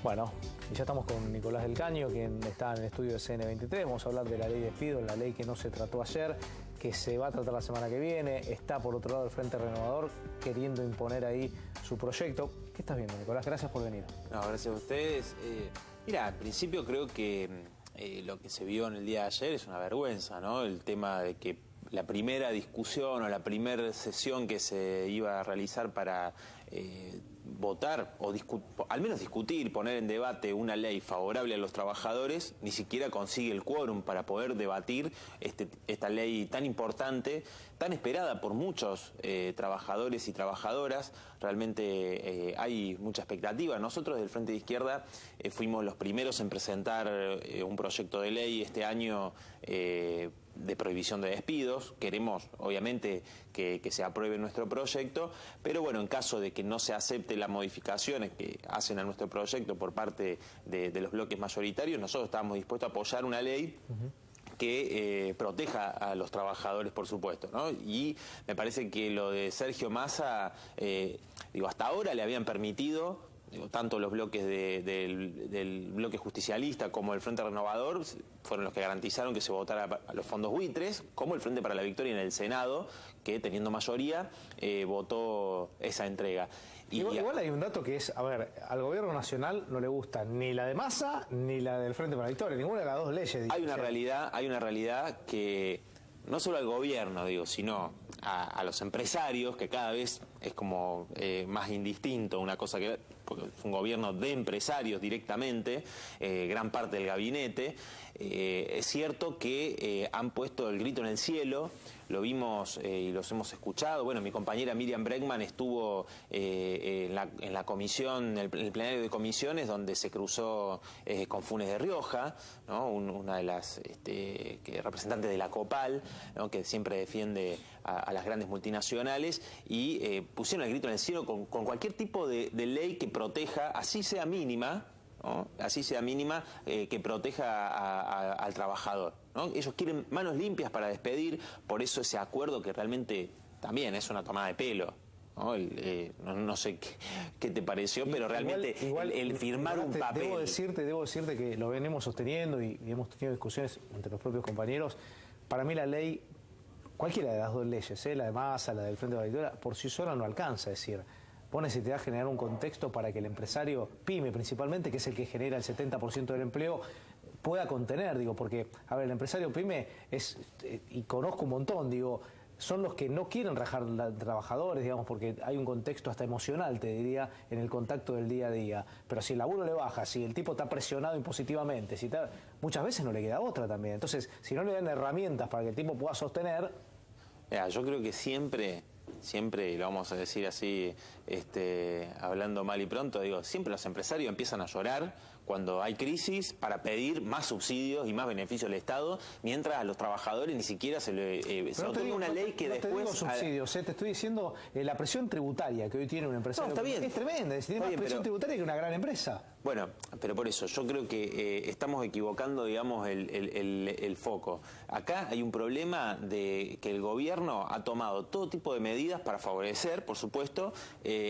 Bueno, y ya estamos con Nicolás del Caño, quien está en el estudio de CN23. Vamos a hablar de la ley de despido, la ley que no se trató ayer, que se va a tratar la semana que viene. Está por otro lado el Frente Renovador queriendo imponer ahí su proyecto. ¿Qué estás viendo, Nicolás? Gracias por venir. No, gracias a ustedes. Mira, al principio creo que lo que se vio en el día de ayer es una vergüenza, ¿no? El tema de que la primera discusión o la primera sesión que se iba a realizar para votar o al menos discutir, poner en debate una ley favorable a los trabajadores, ni siquiera consigue el quórum para poder debatir esta ley tan importante, tan esperada por muchos trabajadores y trabajadoras. Realmente hay mucha expectativa. Nosotros del Frente de Izquierda fuimos los primeros en presentar un proyecto de ley este año de prohibición de despidos. Queremos, obviamente, que se apruebe nuestro proyecto, pero bueno, en caso de que no se acepte las modificaciones que hacen a nuestro proyecto por parte de los bloques mayoritarios, nosotros estamos dispuestos a apoyar una ley que proteja a los trabajadores, por supuesto, ¿no? Y me parece que lo de Sergio Massa, hasta ahora le habían permitido, tanto los bloques del bloque justicialista como el Frente Renovador fueron los que garantizaron que se votara a los fondos buitres, como el Frente para la Victoria en el Senado, que teniendo mayoría votó esa entrega. Igual hay un dato que es, a ver, al gobierno nacional no le gusta ni la de Massa ni la del Frente para la Victoria, ninguna de las dos leyes. Hay una realidad que no solo al gobierno, sino a los empresarios, que cada vez es como más indistinto una cosa que... porque es un gobierno de empresarios directamente, gran parte del gabinete. Es cierto que han puesto el grito en el cielo, lo vimos y los hemos escuchado. Bueno, mi compañera Miriam Bregman estuvo en la comisión, en el plenario de comisiones, donde se cruzó con Funes de Rioja, ¿no? Una de las representantes de la COPAL, ¿no? Que siempre defiende a las grandes multinacionales, y pusieron el grito en el cielo con cualquier tipo de ley que proteja, así sea mínima, ¿no? Así sea mínima, que proteja al trabajador, ¿no? Ellos quieren manos limpias para despedir, por eso ese acuerdo que realmente también es una tomada de pelo, ¿no? No sé qué te pareció, pero realmente el firmar un papel... Debo decirte que lo venimos sosteniendo y hemos tenido discusiones entre los propios compañeros. Para mí la ley, cualquiera de las dos leyes, la de Massa, la del Frente de la Victoria, por sí sola no alcanza. Es decir, vos necesitas generar un contexto para que el empresario, pyme principalmente, que es el que genera el 70% del empleo, pueda contener, porque, a ver, el empresario pyme es, y conozco un montón, son los que no quieren rajar trabajadores, porque hay un contexto hasta emocional, te diría, en el contacto del día a día. Pero si el laburo le baja, si el tipo está presionado impositivamente, muchas veces no le queda otra también. Entonces, si no le dan herramientas para que el tipo pueda sostener... yo creo que siempre, y lo vamos a decir así, hablando mal y pronto, siempre los empresarios empiezan a llorar cuando hay crisis para pedir más subsidios y más beneficios del Estado, mientras a los trabajadores ni siquiera se otorga una ley que después... No te digo subsidios, te estoy diciendo la presión tributaria que hoy tiene un empresario. No, está bien. Es tremenda, tiene más presión tributaria que una gran empresa. Bueno, pero por eso, yo creo que estamos equivocando, el foco. Acá hay un problema de que el gobierno ha tomado todo tipo de medidas para favorecer, por supuesto,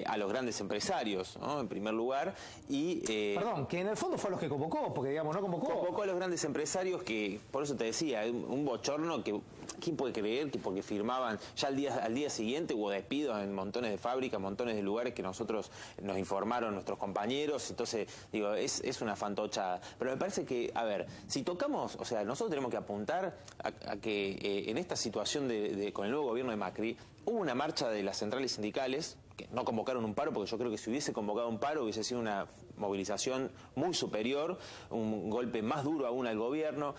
a los grandes empresarios, ¿no? En primer lugar, y... Perdón, que en el fondo fue a los que convocó, porque no convocó. Convocó a los grandes empresarios que, por eso te decía, un bochorno que... ¿Quién puede creer que porque firmaban, ya al día siguiente hubo despidos en montones de fábricas, montones de lugares que nosotros nos informaron nuestros compañeros? Entonces, es una fantochada. Pero me parece que, a ver, si tocamos, nosotros tenemos que apuntar a que en esta situación con el nuevo gobierno de Macri, hubo una marcha de las centrales sindicales, que no convocaron un paro, porque yo creo que si hubiese convocado un paro hubiese sido una movilización muy superior, un golpe más duro aún al gobierno.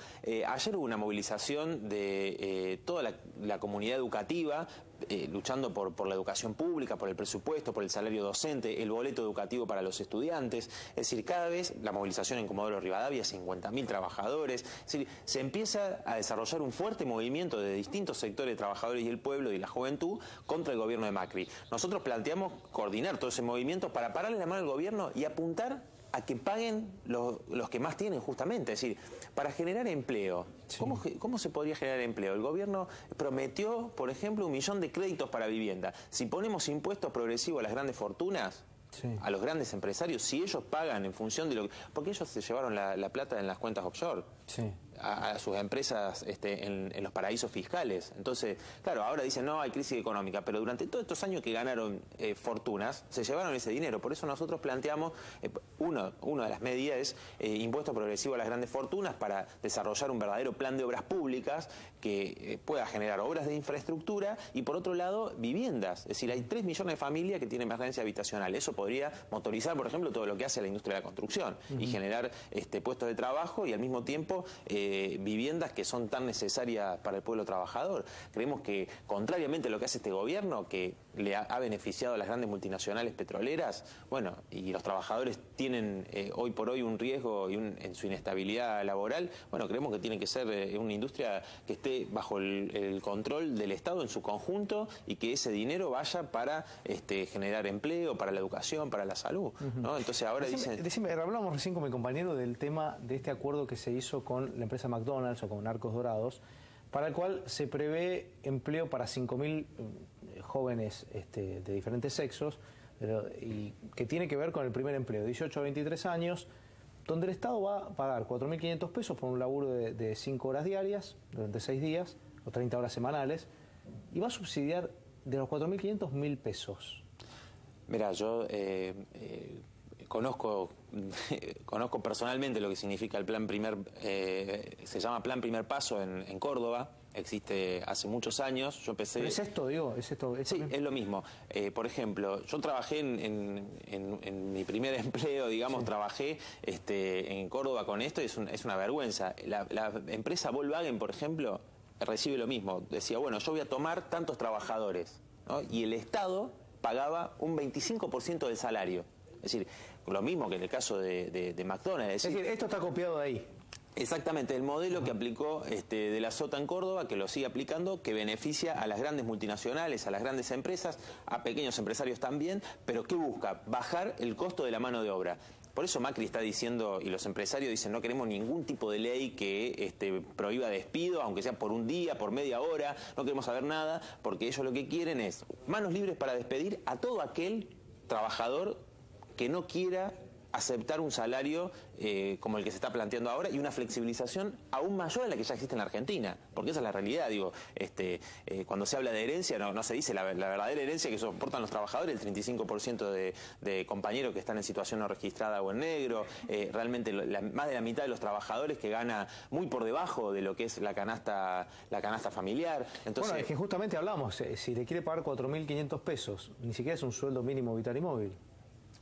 Ayer hubo una movilización de toda la comunidad educativa, luchando por la educación pública, por el presupuesto, por el salario docente, el boleto educativo para los estudiantes. Es decir, cada vez la movilización en Comodoro Rivadavia, 50.000 trabajadores. Es decir, se empieza a desarrollar un fuerte movimiento de distintos sectores de trabajadores y el pueblo y la juventud contra el gobierno de Macri. Nosotros planteamos coordinar todo ese movimiento para pararle la mano al gobierno y apuntar a que paguen los que más tienen, justamente. Es decir, para generar empleo. Sí. ¿Cómo se podría generar empleo? El gobierno prometió, por ejemplo, 1 millón de créditos para vivienda. Si ponemos impuestos progresivos a las grandes fortunas, Sí. A los grandes empresarios, si ellos pagan en función de lo que... Porque ellos se llevaron la plata en las cuentas offshore. Sí. A sus empresas en los paraísos fiscales. Entonces, claro, ahora dicen, no, hay crisis económica, pero durante todos estos años que ganaron fortunas, se llevaron ese dinero. Por eso nosotros planteamos, una de las medidas es impuesto progresivo a las grandes fortunas para desarrollar un verdadero plan de obras públicas que pueda generar obras de infraestructura y, por otro lado, viviendas. Es decir, hay 3 millones de familias que tienen emergencia habitacional. Eso podría motorizar, por ejemplo, todo lo que hace la industria de la construcción y generar puestos de trabajo y, al mismo tiempo, viviendas que son tan necesarias para el pueblo trabajador. Creemos que, contrariamente a lo que hace este gobierno, que le ha beneficiado a las grandes multinacionales petroleras, bueno, y los trabajadores tienen hoy por hoy un riesgo y en su inestabilidad laboral, bueno, creemos que tiene que ser una industria que esté bajo el control del Estado en su conjunto y que ese dinero vaya para generar empleo, para la educación, para la salud, ¿no? Entonces ahora Decime, hablábamos recién con mi compañero del tema de este acuerdo que se hizo con la empresa McDonald's o con Arcos Dorados, para el cual se prevé empleo para 5.000 jóvenes de diferentes sexos, y que tiene que ver con el primer empleo, 18 a 23 años, donde el Estado va a pagar 4.500 pesos por un laburo de 5 horas diarias, durante 6 días, o 30 horas semanales, y va a subsidiar de los 4.500 1.000 pesos. Mira, yo conozco personalmente lo que significa el plan se llama Plan Primer Paso en Córdoba, existe hace muchos años. Yo empecé... ¿Pero es esto, digo? ¿Es esto? Sí, es lo mismo. Por ejemplo, yo trabajé en mi primer empleo, digamos, sí. Trabajé en Córdoba con esto y es una vergüenza. La empresa Volkswagen, por ejemplo, recibe lo mismo. Decía, bueno, yo voy a tomar tantos trabajadores, ¿no? Y el Estado pagaba un 25% del salario. Es decir, lo mismo que en el caso de McDonald's. Es decir, esto está copiado de ahí. Exactamente, el modelo que aplicó de la Sota en Córdoba, que lo sigue aplicando, que beneficia a las grandes multinacionales, a las grandes empresas, a pequeños empresarios también, pero que busca bajar el costo de la mano de obra. Por eso Macri está diciendo, y los empresarios dicen, no queremos ningún tipo de ley que prohíba despido, aunque sea por un día, por media hora, no queremos saber nada, porque ellos lo que quieren es manos libres para despedir a todo aquel trabajador que no quiera aceptar un salario como el que se está planteando ahora y una flexibilización aún mayor a la que ya existe en la Argentina, porque esa es la realidad. Digo, cuando se habla de herencia no se dice la verdadera herencia que soportan los trabajadores, el 35% de compañeros que están en situación no registrada o en negro, realmente más de la mitad de los trabajadores que gana muy por debajo de lo que es la canasta familiar. Entonces, bueno, es que justamente hablamos, si le quiere pagar 4.500 pesos, ni siquiera es un sueldo mínimo vital y móvil.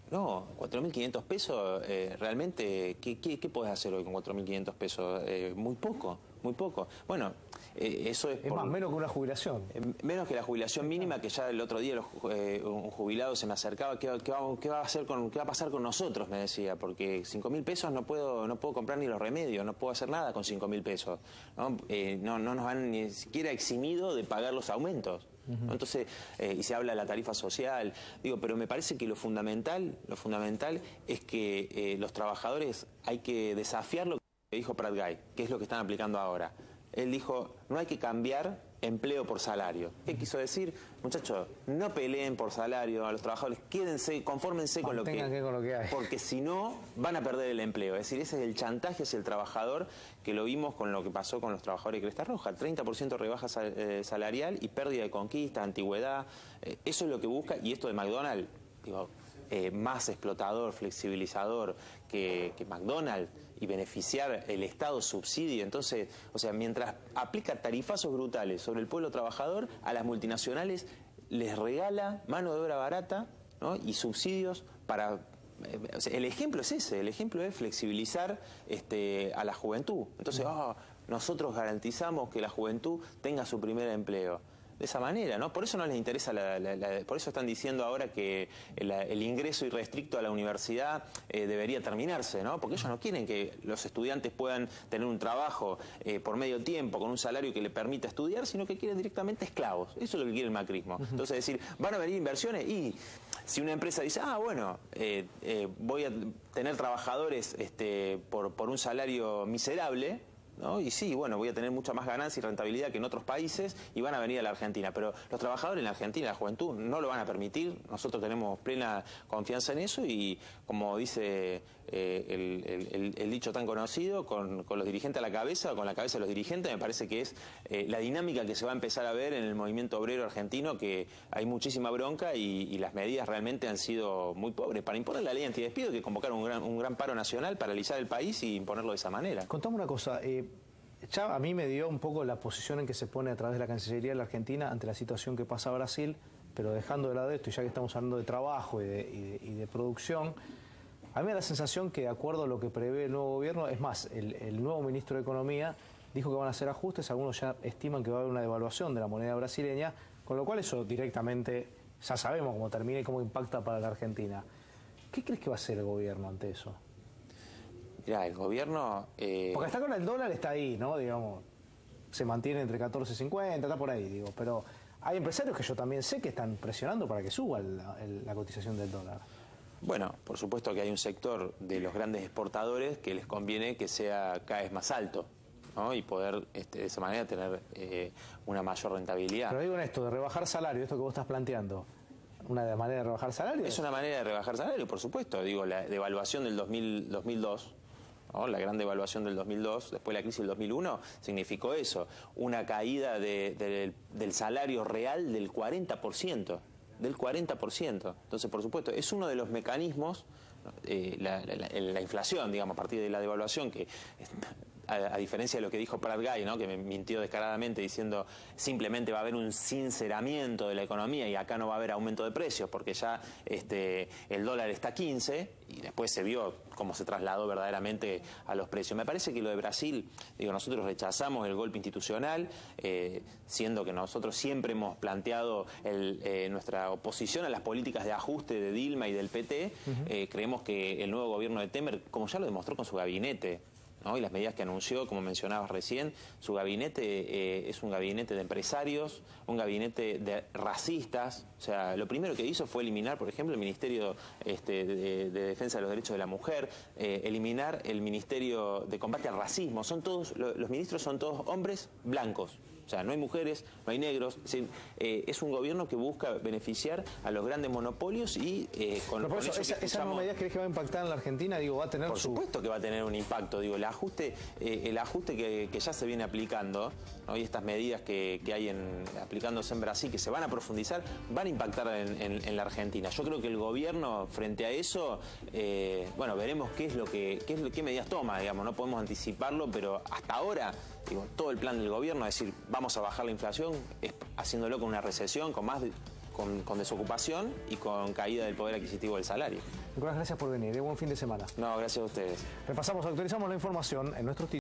No, 4.500 pesos, realmente, ¿qué podés hacer hoy con 4.500 pesos? Muy poco, muy poco. Bueno, eso es... menos que una jubilación. Menos que la jubilación mínima, que ya el otro día un jubilado se me acercaba, ¿qué va a pasar con nosotros? Me decía, porque 5.000 pesos no puedo comprar ni los remedios, no puedo hacer nada con 5.000 pesos. No nos han ni siquiera eximido de pagar los aumentos. ¿No? Entonces, y se habla de la tarifa social, digo, pero me parece que lo fundamental es que los trabajadores hay que desafiar lo que dijo Prat Guy, que es lo que están aplicando ahora. Él dijo, no hay que cambiar empleo por salario. ¿Qué quiso decir? Muchachos, no peleen por salario a los trabajadores, confórmense con lo que hay. Porque si no, van a perder el empleo. Es decir, ese es el chantaje hacia el trabajador, que lo vimos con lo que pasó con los trabajadores de Cresta Roja. 30% rebaja salarial y pérdida de conquista, antigüedad. Eso es lo que busca, y esto de McDonald's, digo, más explotador, flexibilizador que McDonald's, y beneficiar el Estado subsidio. Entonces, o sea, mientras aplica tarifazos brutales sobre el pueblo trabajador, a las multinacionales les regala mano de obra barata, ¿no? Y subsidios para... O sea, el ejemplo es ese, el ejemplo es flexibilizar a la juventud. Entonces, nosotros garantizamos que la juventud tenga su primer empleo. De esa manera, ¿no? Por eso no les interesa, por eso están diciendo ahora que el ingreso irrestricto a la universidad debería terminarse, ¿no? Porque ellos no quieren que los estudiantes puedan tener un trabajo por medio tiempo, con un salario que le permita estudiar, sino que quieren directamente esclavos. Eso es lo que quiere el macrismo. Entonces, es decir, van a venir inversiones y si una empresa dice, bueno, voy a tener trabajadores por un salario miserable, ¿no? Y sí, bueno, voy a tener mucha más ganancia y rentabilidad que en otros países y van a venir a la Argentina. Pero los trabajadores en la Argentina, la juventud, no lo van a permitir. Nosotros tenemos plena confianza en eso y, como dice el dicho tan conocido, con los dirigentes a la cabeza, o con la cabeza de los dirigentes, me parece que es la dinámica que se va a empezar a ver en el movimiento obrero argentino, que hay muchísima bronca y las medidas realmente han sido muy pobres. Para imponer la ley antidespido hay que convocar un gran paro nacional, paralizar el país y imponerlo de esa manera. Contame una cosa, ya a mí me dio un poco la posición en que se pone a través de la Cancillería de la Argentina ante la situación que pasa a Brasil, pero dejando de lado esto, y ya que estamos hablando de trabajo y de producción, a mí me da la sensación que, de acuerdo a lo que prevé el nuevo gobierno, es más, el nuevo ministro de Economía dijo que van a hacer ajustes, algunos ya estiman que va a haber una devaluación de la moneda brasileña, con lo cual eso directamente ya sabemos cómo termina y cómo impacta para la Argentina. ¿Qué crees que va a hacer el gobierno ante eso? Mirá, el gobierno... Porque hasta ahora el dólar está ahí, ¿no? Digamos, se mantiene entre 14.50, está por ahí, digo, pero hay empresarios que yo también sé que están presionando para que suba la cotización del dólar. Bueno, por supuesto que hay un sector de los grandes exportadores que les conviene que sea cada vez más alto, ¿no? Y poder de esa manera tener una mayor rentabilidad. Pero digo en esto, de rebajar salario, esto que vos estás planteando, ¿una manera de rebajar salario? Es una manera de rebajar salario, por supuesto. Digo, la devaluación del 2002, ¿no? La gran devaluación del 2002, después de la crisis del 2001, significó eso, una caída del salario real del 40%. Del 40%. Entonces, por supuesto, es uno de los mecanismos, la inflación, digamos, a partir de la devaluación, que a diferencia de lo que dijo Prat Gay, ¿no? Que me mintió descaradamente diciendo simplemente va a haber un sinceramiento de la economía y acá no va a haber aumento de precios porque ya el dólar está a 15 y después se vio cómo se trasladó verdaderamente a los precios. Me parece que lo de Brasil, digo, nosotros rechazamos el golpe institucional, siendo que nosotros siempre hemos planteado nuestra oposición a las políticas de ajuste de Dilma y del PT. Creemos que el nuevo gobierno de Temer, como ya lo demostró con su gabinete, ¿no? Y las medidas que anunció, como mencionabas recién, su gabinete es un gabinete de empresarios, un gabinete de racistas. O sea, lo primero que hizo fue eliminar, por ejemplo, el Ministerio de Defensa de los Derechos de la Mujer, eliminar el Ministerio de Combate al Racismo. Son todos, los ministros son todos hombres blancos. O sea, no hay mujeres, no hay negros. Es un gobierno que busca beneficiar a los grandes monopolios y con eso ¿esas nuevas medidas crees que va a impactar en la Argentina? Digo, va a tener Por supuesto que va a tener un impacto. Digo, el ajuste que ya se viene aplicando, ¿no? Y estas medidas que hay aplicándose en Brasil, que se van a profundizar, van a impactar en la Argentina. Yo creo que el gobierno, frente a eso, bueno, veremos qué medidas toma, digamos. No podemos anticiparlo, pero hasta ahora, digo, todo el plan del gobierno, es decir, vamos a bajar la inflación, haciéndolo con una recesión, con desocupación y con caída del poder adquisitivo del salario. Nicolás, gracias por venir. Buen fin de semana. No, gracias a ustedes. Repasamos, actualizamos la información en nuestros